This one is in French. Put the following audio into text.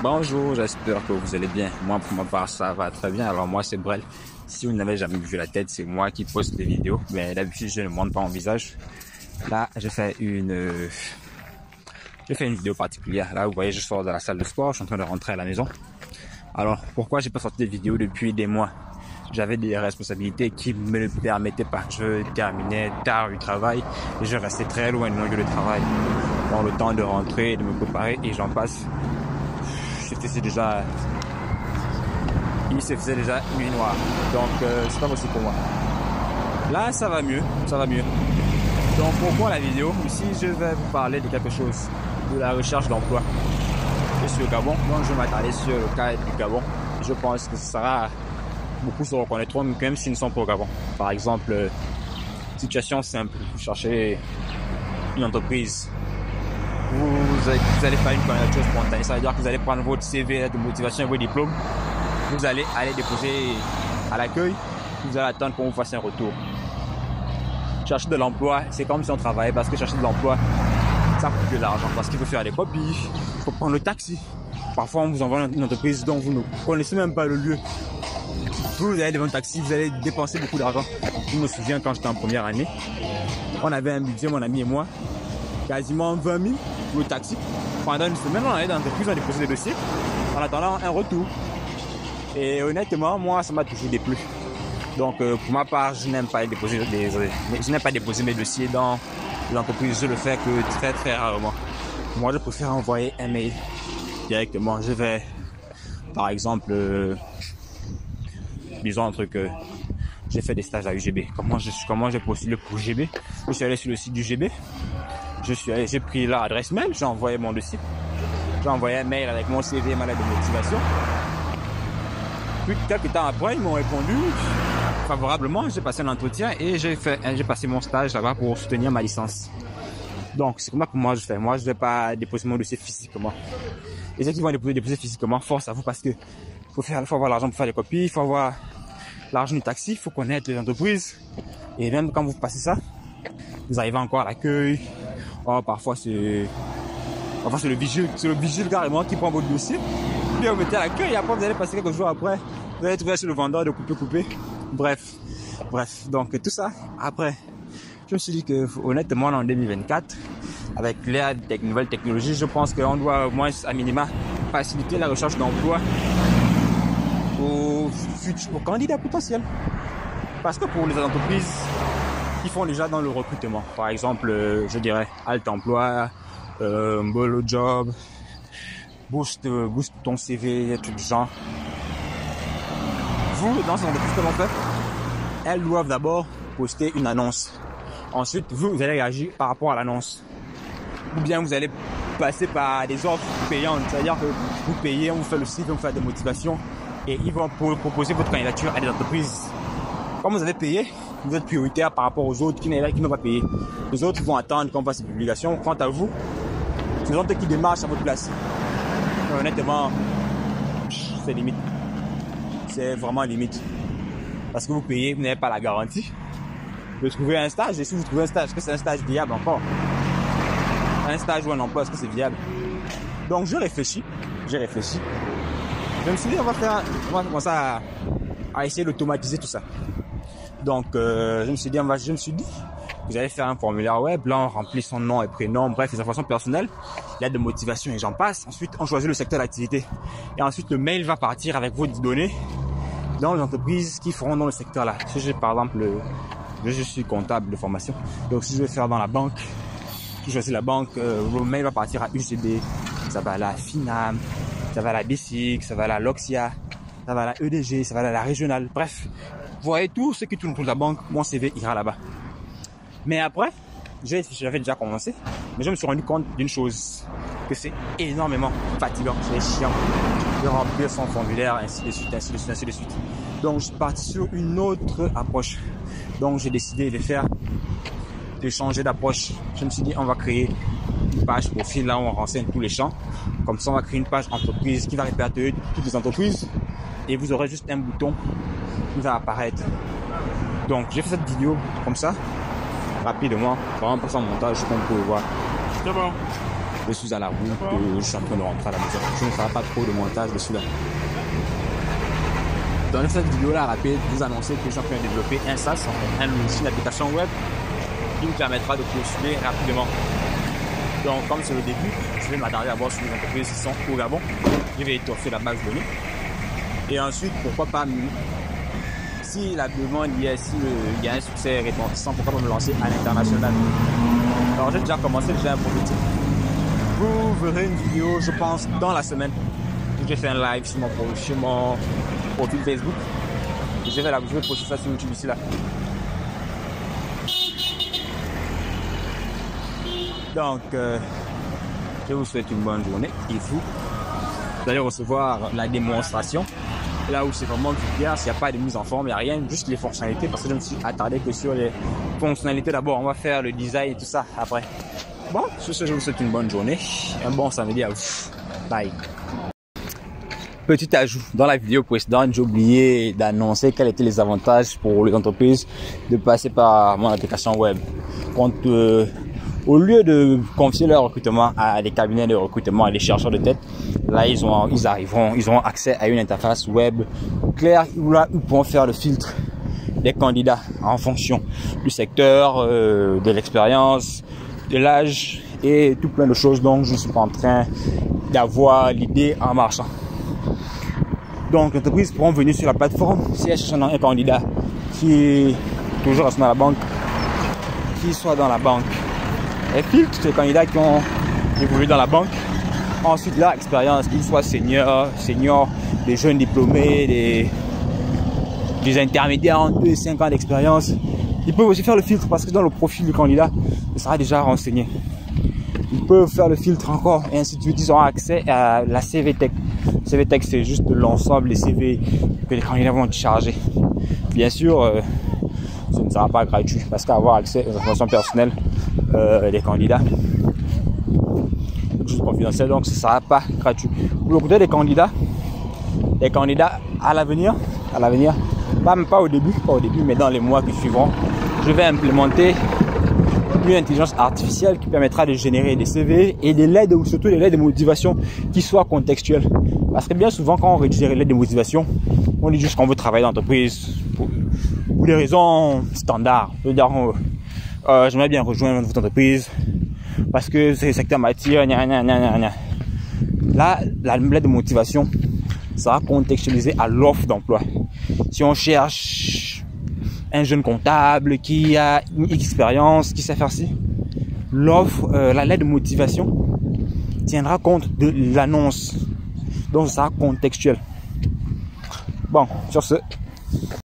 Bonjour, j'espère que vous allez bien. Moi, pour ma part, ça va très bien. Alors moi, c'est Brel. Si vous n'avez jamais vu la tête, c'est moi qui poste des vidéos. Mais d'habitude, je ne montre pas mon visage. Là, j'ai fait une vidéo particulière. Là, vous voyez, je sors de la salle de sport. Je suis en train de rentrer à la maison. Alors, pourquoi j'ai pas sorti de vidéo depuis des mois? J'avais des responsabilités qui me le permettaient pas. Je terminais tard du travail et je restais très loin de mon lieu de travail. Dans le temps de rentrer, de me préparer et j'en passe. Il se faisait déjà nuit noire. Donc, c'est pas possible pour moi. Là, ça va mieux. Ça va mieux. Donc, pourquoi la vidéo? Ici, je vais vous parler de quelque chose. De la recherche d'emploi. Je suis au Gabon. Donc, je vais m'attarder sur le cas du Gabon. Je pense que ce sera... Beaucoup se reconnaîtront, même s'ils ne sont pas au Gabon. Par exemple, situation simple. Vous cherchez une entreprise. Vous allez faire une candidature spontanée. Ça veut dire que vous allez prendre votre CV de motivation et vos diplômes. Vous allez aller déposer à l'accueil. Vous allez attendre qu'on vous fasse un retour. Chercher de l'emploi, c'est comme si on travaillait parce que chercher de l'emploi, ça coûte de l'argent. Parce qu'il faut faire des copies, il faut prendre le taxi. Parfois, on vous envoie une entreprise dont vous ne connaissez même pas le lieu. Vous allez devant un taxi, vous allez dépenser beaucoup d'argent. Je me souviens quand j'étais en première année, on avait un budget, mon ami et moi, quasiment 20 000 pour le taxi. Pendant une semaine, on allait dans l'entreprise, on déposait des dossiers en attendant un retour. Et honnêtement, moi, ça m'a toujours déplu. Donc, pour ma part, je n'aime pas déposer mes dossiers dans les entreprises. Je le fais que très, très rarement. Moi, je préfère envoyer un mail directement. Je vais, par exemple, disons un truc, j'ai fait des stages à UGB. Comment j'ai postulé pour UGB? Je suis allé sur le site du UGB. J'ai pris l'adresse mail, j'ai envoyé mon dossier. J'ai envoyé un mail avec mon CV et ma lettre de motivation. Puis quelques temps après, ils m'ont répondu favorablement. J'ai passé un entretien et j'ai passé mon stage là-bas pour soutenir ma licence. Donc, c'est comme ça que moi je fais. Moi, je ne vais pas déposer mon dossier physiquement. Et ceux qui vont déposer physiquement, force à vous parce que faut avoir l'argent pour faire des copies, il faut avoir l'argent du taxi, il faut connaître les entreprises. Et même quand vous passez ça, vous arrivez encore à l'accueil. Oh, parfois c'est le vigile carrément qui prend votre dossier. Puis vous mettez à l'accueil et après vous allez passer quelques jours après. Vous allez trouver sur le vendeur de couper. Bref. Donc tout ça, après, je me suis dit que honnêtement en 2024, avec l'ère des nouvelles technologies, je pense qu'on doit au moins à minima faciliter la recherche d'emploi aux candidats potentiels. Parce que pour les entreprises qui font déjà dans le recrutement, par exemple, je dirais Alt Emploi, Bolo Job, Boost ton CV, tout du genre. Vous, dans ces entreprises, comment faire? Elles doivent d'abord poster une annonce. Ensuite, vous allez réagir par rapport à l'annonce. Ou bien vous allez passer par des offres payantes. C'est-à-dire que vous payez, on vous fait le site, on vous fait des motivations et ils vont proposer votre candidature à des entreprises. Comme vous avez payé, vous êtes prioritaire par rapport aux autres qui n'ont pas payé. Les autres vont attendre qu'on fasse des publications. Quant à vous, c'est les autres qui démarchent à votre place. Et honnêtement, c'est limite. C'est vraiment limite. Parce que vous payez, vous n'avez pas la garantie de trouver un stage. Et si vous trouvez un stage, est-ce que c'est un stage viable encore? Un stage ou un emploi, est-ce que c'est viable? Donc j'ai réfléchi. Je me suis dit, on va commencer à essayer d'automatiser tout ça. Donc je me suis dit, vous allez faire un formulaire web, là on remplit son nom et prénom, bref, les informations personnelles, l'aide de motivation et j'en passe. Ensuite, on choisit le secteur d'activité. Et ensuite, le mail va partir avec vos données dans les entreprises qui feront dans le secteur là. Si j'ai par exemple, je suis comptable de formation, donc si je vais faire dans la banque, je choisis la banque, le mail va partir à UGB, ça va à la Finam, ça va à la BICIC, ça va à la Loxia, ça va à la EDG, ça va à la régionale, bref. Vous voyez tout ce qui tourne autour de la banque, mon CV ira là-bas. Mais après, j'avais déjà commencé, mais je me suis rendu compte d'une chose, que c'est énormément fatigant, c'est chiant de remplir son formulaire, ainsi de suite. Donc je suis parti sur une autre approche. Donc j'ai décidé de changer d'approche. Je me suis dit, on va créer une page profil, là où on renseigne tous les champs. Comme ça, on va créer une page entreprise qui va répertorier toutes les entreprises et vous aurez juste un bouton qui va apparaître. Donc j'ai fait cette vidéo comme ça, rapidement, vraiment pas sans montage, comme vous pouvez voir. C'est bon. Je suis à la route, je suis en train de rentrer à la maison. Je ne ferai pas trop de montage dessus là. Dans cette vidéo là rapide, vous annoncez que je suis en train de développer un SaaS, une application web qui vous permettra de postuler rapidement. Donc comme c'est le début, je vais m'attarder d'abord sur les entreprises qui sont au Gabon. Je vais étoffer la base de données. Et ensuite, pourquoi pas, si la demande y est, il y a un succès retentissant, pourquoi pas me lancer à l'international. Alors j'ai déjà commencé, déjà un prototype. Vous verrez une vidéo, je pense, dans la semaine. J'ai fait un live sur mon profil Facebook. Et je vais poster ça sur YouTube ici là. Donc, je vous souhaite une bonne journée. Et vous allez recevoir la démonstration. Là où c'est vraiment clair, s'il n'y a pas de mise en forme, il n'y a rien, juste les fonctionnalités. Parce que je me suis attardé que sur les fonctionnalités d'abord. On va faire le design et tout ça après. Bon, sur ce, je vous souhaite une bonne journée. Un bon samedi à vous. Bye. Petit ajout, dans la vidéo précédente, j'ai oublié d'annoncer quels étaient les avantages pour les entreprises de passer par mon application web. Au lieu de confier leur recrutement à des cabinets de recrutement, à des chercheurs de tête, là ils auront accès à une interface web claire où là ils pourront faire le filtre des candidats en fonction du secteur, de l'expérience, de l'âge et tout plein de choses. Donc je ne suis pas en train d'avoir l'idée en marchant. Donc les entreprises pourront venir sur la plateforme si elles cherchent un candidat qui est toujours dans la banque, qui soit dans la banque. Elles filtrent les candidats qui ont évolué dans la banque. Ensuite, leur expérience, qu'ils soient seniors, des jeunes diplômés, des intermédiaires en 2 et 5 ans d'expérience. Ils peuvent aussi faire le filtre parce que dans le profil du candidat, il sera déjà renseigné. Ils peuvent faire le filtre encore et ainsi de suite. Ils auront accès à la CVTech. CVTech, c'est juste l'ensemble des CV que les candidats vont charger. Bien sûr, ce ne sera pas gratuit parce qu'avoir accès aux informations personnelles des candidats, quelque chose de confidentiel, donc ce ne sera pas gratuit. Pour le côté des candidats à l'avenir, pas au début, mais dans les mois qui suivront, je vais implémenter une intelligence artificielle qui permettra de générer des CV et des lettres, ou surtout des lettres de motivation qui soient contextuelles. Parce que bien souvent, quand on rédige les lettres de motivation, on dit juste qu'on veut travailler dans l'entreprise pour des raisons standards. C'est-à-dire, j'aimerais bien rejoindre votre entreprise parce que ce secteur m'attire. Là, la lettre de motivation sera contextualisée à l'offre d'emploi. Si on cherche un jeune comptable qui a une expérience, qui sait faire ci, la lettre de motivation tiendra compte de l'annonce. Donc, ça sera contextuel. Bon, sur ce.